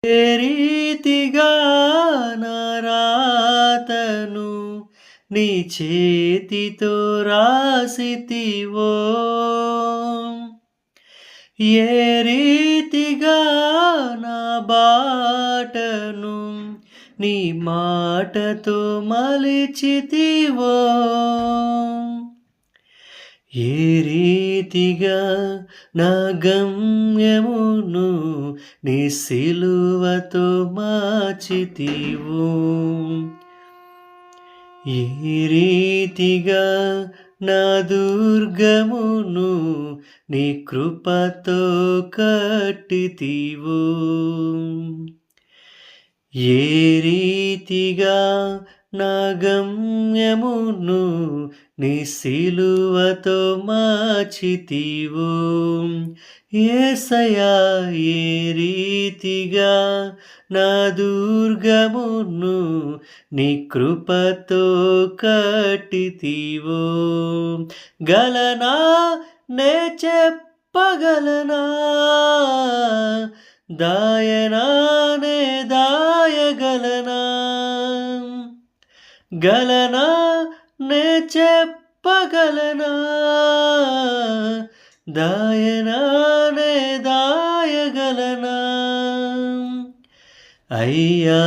ఏ రీతిగా నా రాతను నీ చేతితో రాసితివో, ఏ రీతిగా నా బాటను నీ మాటతో మలిచితివో, ఏ రీతిగా నా గమ్యమును నీ సిలువతో మార్చితివో, ఏ రీతిగా నా దుర్గమును నీ కృపతో కట్టితివో, ఏ రీతిగా నా గమ్యమును నీ సిలువతో మార్చితివో, యేసయ్యా ఏ రీతిగా నా దుర్గమును నీ కృపతో కట్టితివో, గలనా నే చెప్పగలనా, దాయనానే దాయగలనా, గలనా నే చెప్పగలనా, దాయనానే దాయగలనా, అయ్యా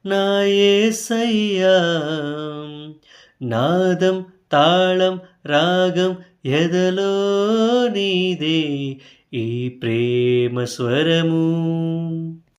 నా యేసయ్యా, నాదం తాళం రాగం ఎదలో నీదే ఈ ప్రేమ స్వరము,